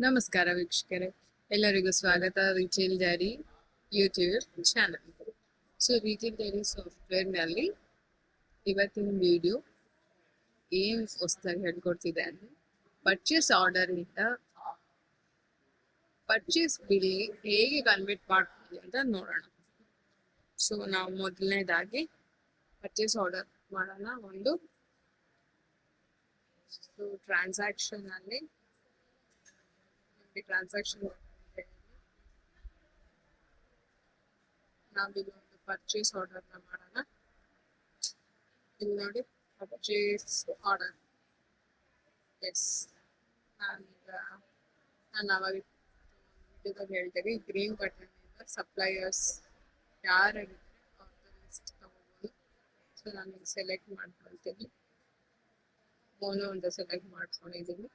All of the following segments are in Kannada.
ನಮಸ್ಕಾರ ವೀಕ್ಷಕರೇ, ಎಲ್ಲರಿಗೂ ಸ್ವಾಗತ retail diary YouTube channel. So retail diary ಸಾಫ್ಟ್ವೇರ್ನಲ್ಲಿ ಇವತ್ತಿನ ವಿಡಿಯೋ ಏನ್ ಹೊಸದಾಗಿ ಹೇಳ್ಕೊಡ್ತಿದೆ ಅಂದ್ರೆ ಪರ್ಚೇಸ್ ಆರ್ಡರ್ ಇಂದ ಪರ್ಚೇಸ್ ಬಿಲ್ ಹೇಗೆ ಕನ್ವರ್ಟ್ ಮಾಡ್ತೀವಿ ಅಂತ ನೋಡೋಣ. ಸೊ ನಾವು ಮೊದಲನೇದಾಗಿ ಪರ್ಚೇಸ್ ಆರ್ಡರ್ ಮಾಡೋಣ. ಒಂದು ಸೊ ಟ್ರಾನ್ಸಾಕ್ಷನ್ ಅಲ್ಲಿ ಟ್ರಾನ್ಸಾಕ್ಷನ್ ನಾವಿಲ್ಲಿ ಒಂದು ಪರ್ಚೇಸ್ ಆರ್ಡರ್ ಮಾಡೋಣ. ಇಲ್ಲಿ ನೋಡಿ ಪರ್ಚೇಸ್ ಆರ್ಡರ್. ಎಸ್, ನಾನು ಅವಾಗ ವಿಡಿಯೋದಾಗ ಹೇಳ್ತೇವೆ ಗ್ರೀನ್ ಬಟನ್ ಇಂದ ಸಪ್ಲೈಯರ್ಸ್ ಯಾರಾಗಿದ್ರೆ ಅವ್ರದ್ದು ಲಿಸ್ಟ್ ತಗೋಬಹುದು. ಸೊ ನಾನು ಸೆಲೆಕ್ಟ್ ಮಾಡ್ಕೊಳ್ತೀನಿ. ಮೋನೋ ಅಂತ ಸೆಲೆಕ್ಟ್ ಮಾಡ್ಕೊಂಡಿದ್ದೀನಿ.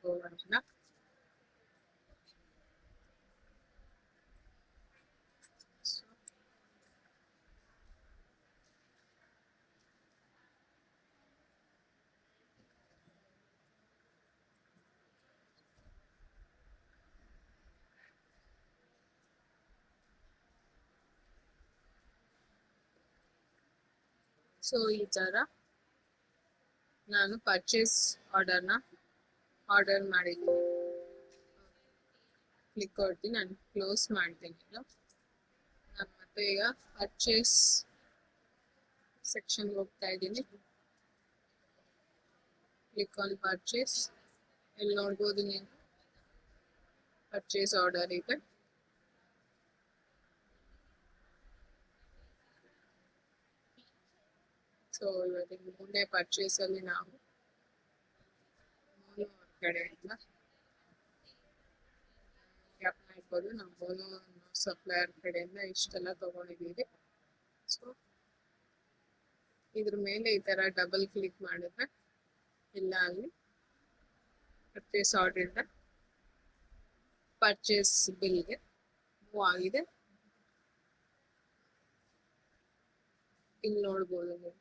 ಹೋಗೋಣ. ಸೊ ಈ ತರ ನಾನು ಪರ್ಚೇಸ್ ಆರ್ಡರ್ ಮಾಡಿದ್ದೀನಿ. ಕ್ಲಿಕ್ ಕೊಡ್ತೀನಿ, ನಾನು ಕ್ಲೋಸ್ ಮಾಡ್ತೀನಿ. ನಾನು ಮತ್ತೆ ಈಗ ಪರ್ಚೇಸ್ ಸೆಕ್ಷನ್ ಹೋಗ್ತಾ ಇದ್ದೀನಿ. Click on purchase. ಇಲ್ಲಿ ನೋಡ್ಬೋದು ನೀವು ಪರ್ಚೇಸ್ ಆರ್ಡರ್ ಇದೆ. ಸೊ ಇವತ್ತಿನ ಮುಂದೆ ಪರ್ಚೇಸ್ ಅಲ್ಲಿ ನಾವು ಕಡೆಯಿಂದ ಮಾಡ್ಬೋದು. ನಾವು ಮೋನೋ ಸಪ್ಲೈಯರ್ ಕಡೆಯಿಂದ ಇಷ್ಟೆಲ್ಲ ತಗೊಂಡಿದ್ದೀವಿ. ಸೊ ಇದ್ರ ಮೇಲೆ ಈ ತರ ಡಬಲ್ ಕ್ಲಿಕ್ ಮಾಡಿದ್ರೆ ಇಲ್ಲ ಅಲ್ಲಿ ಪರ್ಚೇಸ್ ಆರ್ಡರ್ ಇಂದ ಪರ್ಚೇಸ್ ಬಿಲ್ಗೆ ಮೂವ್ ಆಗಿದೆ. ಇಲ್ಲಿ ನೋಡ್ಬೋದು ನೀವು.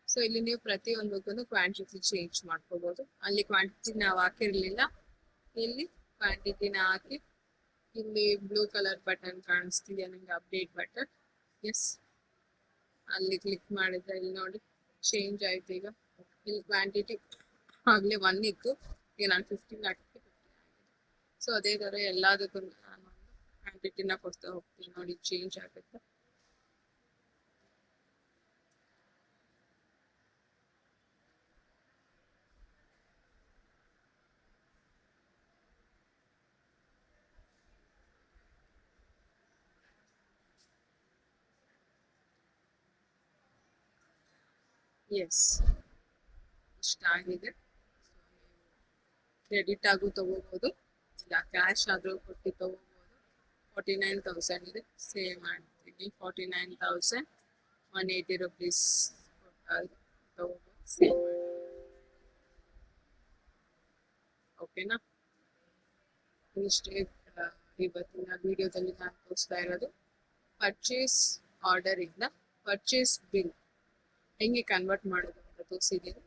ಸೊ ಇಲ್ಲಿ ನೀವು ಪ್ರತಿಯೊಂದಕ್ಕೂ ಕ್ವಾಂಟಿಟಿ ಚೇಂಜ್ ಮಾಡ್ಕೋಬಹುದು. ಅಲ್ಲಿ ಕ್ವಾಂಟಿಟಿ ನಾವು ಹಾಕಿರ್ಲಿಲ್ಲ, ಇಲ್ಲಿ ಕ್ವಾಂಟಿಟಿನ ಹಾಕಿ ಇಲ್ಲಿ ಬ್ಲೂ ಕಲರ್ ಬಟನ್ ಕಾಣಿಸ್ತಿದೆ ನಂಗೆ, ಅಪ್ಡೇಟ್ ಬಟನ್. ಎಸ್, ಅಲ್ಲಿ ಕ್ಲಿಕ್ ಮಾಡಿದ್ರೆ ಇಲ್ಲಿ ನೋಡಿ ಚೇಂಜ್ ಆಯ್ತು. ಈಗ ಇಲ್ಲಿ ಕ್ವಾಂಟಿಟಿ ಆಗ್ಲೇ 1 ಇತ್ತು, ಈಗ ನಾನು 15 ಹಾಕಿ. ಸೊ ಅದೇ ತರ ಎಲ್ಲದಕ್ಕೂ ನಾನು ಕ್ವಾಂಟಿಟಿನ ಕೊಡ್ತಾ ಹೋಗ್ತೀನಿ. ನೋಡಿ ಚೇಂಜ್ ಆಗುತ್ತೆ. ಎಸ್, ಇಷ್ಟ ಆಗಿದೆ. ಕ್ರೆಡಿಟ್ ಆಗು ತಗೋಬಹುದು, ಇಲ್ಲ ಕ್ಯಾಶ್ ಆದ್ರೂ ಕೊಟ್ಟು ತಗೋಬಹುದು. 49,000 ಇದೆ. ಸೇವ್ ಮಾಡ್ತೀನಿ. 49,180 rupees ತಗೋಬಹುದು. ಸೇವ್ ಮಾಡಿ. ಓಕೆನಾ? ಇಷ್ಟೇ ಇವತ್ತಿನ ವಿಡಿಯೋದಲ್ಲಿ ನಾನು ತೋರಿಸ್ತಾ ಇರೋದು ಪರ್ಚೇಸ್ ಆರ್ಡರ್ ಇಂದ ಪರ್ಚೇಸ್ ಬಿಲ್ ಹೆಂಗೆ ಕನ್ವರ್ಟ್ ಮಾಡೋದು ಅಂತ ತೋರಿಸಿದ್ದೀನಿ.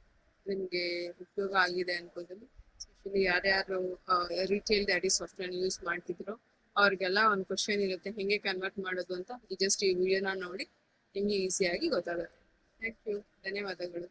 ನಿಮಗೆ ಉಪಯೋಗ ಆಗಿದೆ ಅನ್ಕೋತೀನಿ. ಸ್ಪೆಷಲಿ ಯಾರ್ಯಾರು ರಿಟೇಲ್ ಡೈರಿ ಸಾಫ್ಟ್ವೇರ್ ಯೂಸ್ ಮಾಡ್ತಿದ್ರು ಅವ್ರಿಗೆಲ್ಲ ಒಂದು ಕ್ವಶನ್ ಇರುತ್ತೆ ಹೆಂಗೆ ಕನ್ವರ್ಟ್ ಮಾಡೋದು ಅಂತ. ಜಸ್ಟ್ ಈ ವಿಡಿಯೋನ ನೋಡಿ ನಿಮಗೆ ಈಸಿಯಾಗಿ ಗೊತ್ತಾಗುತ್ತೆ. ಥ್ಯಾಂಕ್ ಯು, ಧನ್ಯವಾದಗಳು.